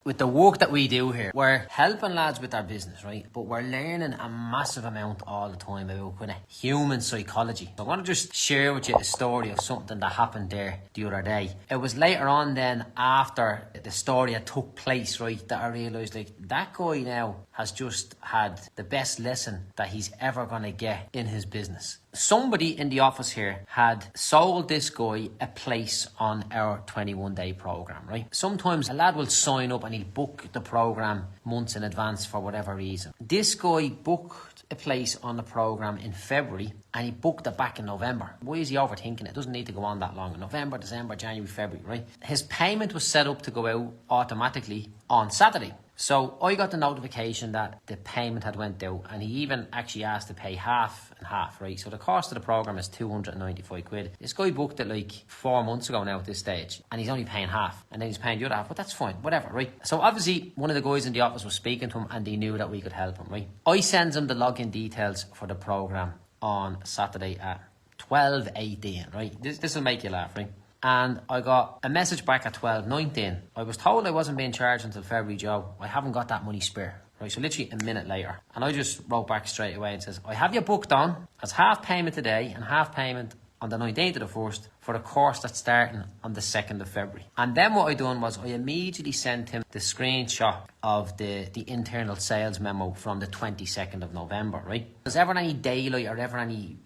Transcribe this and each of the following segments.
With the work that we do here, we're helping lads with their business, right? But we're learning a massive amount all the time about kind of human psychology. So I want to just share with you a story of something that happened there the other day. It was later on then, after the story had took place, right, that I realised, like, that guy now has just had the best lesson that he's ever going to get in his business. Somebody in the office here had sold this guy a place on our 21-day program, right? Sometimes a lad will sign up and he'll book the program months in advance for whatever reason. This guy booked a place on the program in February and he booked it back in November. Why is he overthinking it? It doesn't need to go on that long. November, December, January, February, right? His payment was set up to go out automatically on Saturday. So I got the notification that the payment had went out, and he even actually asked to pay half and half, right? So the cost of the program is 295 quid. This guy booked it like 4 months ago now at this stage, and he's only paying half, and then he's paying the other half, but that's fine, whatever, right? So obviously one of the guys in the office was speaking to him and they knew that we could help him, right? I sends him the login details for the program on Saturday at 12:18, right? This will make you laugh, right? And I got a message back at 12:19. I was told I wasn't being charged until February, Joe. I haven't got that money spare. Right, so literally a minute later. And I just wrote back straight away and says, I have you booked on as half payment today and half payment on the 19th of the 1st for the course that's starting on the 2nd of February. And then what I done was I immediately sent him the screenshot of the internal sales memo from the 22nd of November, right? If there's ever any daylight or ever any,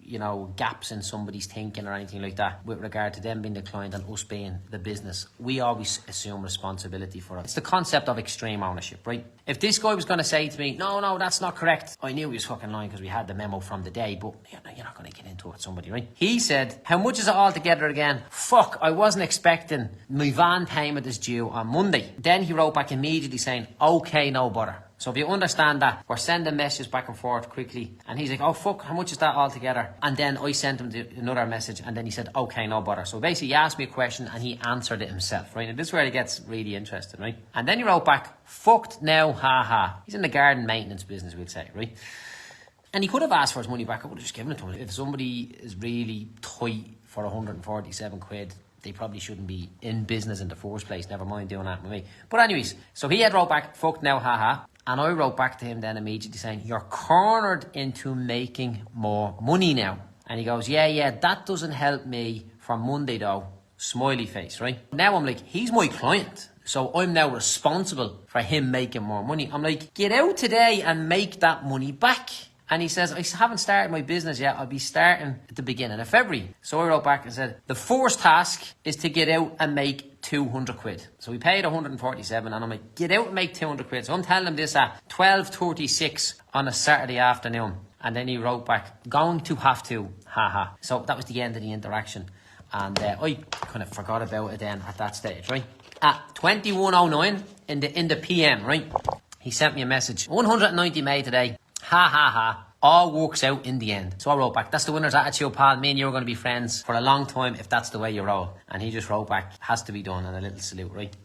gaps in somebody's thinking or anything like that with regard to them being the client and us being the business, we always assume responsibility for it. It's the concept of extreme ownership, right? If this guy was going to say to me, no, that's not correct, I knew he was fucking lying because we had the memo from the day, but you're not going to get into it with somebody, right? He said, how much is it all together again? Fuck, I wasn't expecting my van payment is due on Monday. Then he wrote back immediately saying, okay, no bother. So if you understand that, we're sending messages back and forth quickly. And he's like, oh fuck, how much is that all together? And then I sent him another message and then he said, okay, no bother. So basically he asked me a question and he answered it himself, right? And this is where it gets really interesting, right? And then he wrote back, fucked now, ha. He's in the garden maintenance business, we'd say, right? And he could have asked for his money back. I would have just given it to him. If somebody is really tight for 147 quid, they probably shouldn't be in business in the first place. Never mind doing that with me. But anyways, so he had wrote back, fucked now, ha. And I wrote back to him then immediately saying, you're cornered into making more money now. And he goes, yeah, that doesn't help me for Monday though. Smiley face, right? Now I'm like, he's my client. So I'm now responsible for him making more money. I'm like, get out today and make that money back. And he says, I haven't started my business yet. I'll be starting at the beginning of February. So I wrote back and said, the first task is to get out and make 200 quid. So we paid 147 and I'm like, get out and make 200 quid. So I'm telling him this at 12:36 on a Saturday afternoon. And then he wrote back, going to have to, ha. So that was the end of the interaction. And I kind of forgot about it then at that stage, right? At 21:09 in the PM, right? He sent me a message, 190 made today. Ha. All works out in the end. So I wrote back, that's the winner's attitude, pal. Me and you are going to be friends for a long time if that's the way you roll. And he just wrote back, has to be done, and a little salute, right?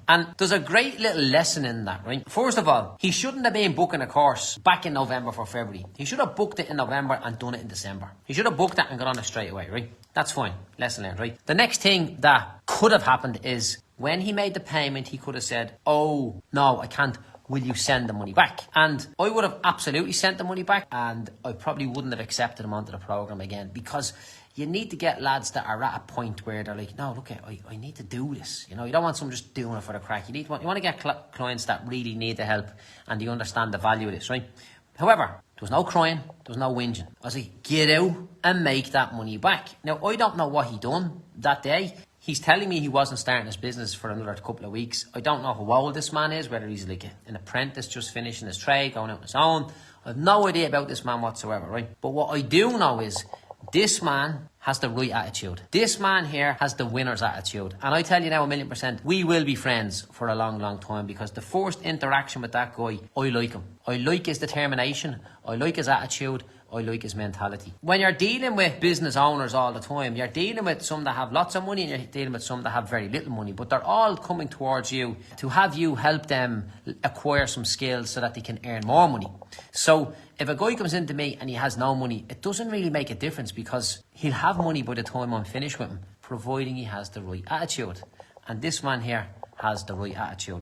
And there's a great little lesson in that, right? First of all, he shouldn't have been booking a course back in November for February. He should have booked it in November and done it in December. He should have booked it and got on it straight away, right? That's fine. Lesson learned, right? The next thing that could have happened is when he made the payment, he could have said, oh, no, I can't. Will you send the money back? And I would have absolutely sent the money back, and I probably wouldn't have accepted him onto the program again, because you need to get lads that are at a point where they're like, no, look, I need to do this. You don't want someone just doing it for the crack. You want to get clients that really need the help and they understand the value of this, right? However, there was no crying, there was no whinging. I was like, get out and make that money back. Now, I don't know what he done that day. He's telling me he wasn't starting his business for another couple of weeks. I don't know how old this man is, whether he's like an apprentice just finishing his trade, going out on his own. I have no idea about this man whatsoever, right? But what I do know is this man has the right attitude. This man here has the winner's attitude. And I tell you now 1,000,000%, we will be friends for a long, long time, because the first interaction with that guy, I like him. I like his determination. I like his attitude. I like his mentality. When you're dealing with business owners all the time, you're dealing with some that have lots of money and you're dealing with some that have very little money, but they're all coming towards you to have you help them acquire some skills so that they can earn more money. So if a guy comes into me and he has no money, it doesn't really make a difference, because he'll have money by the time I'm finished with him, providing he has the right attitude. And this man here has the right attitude.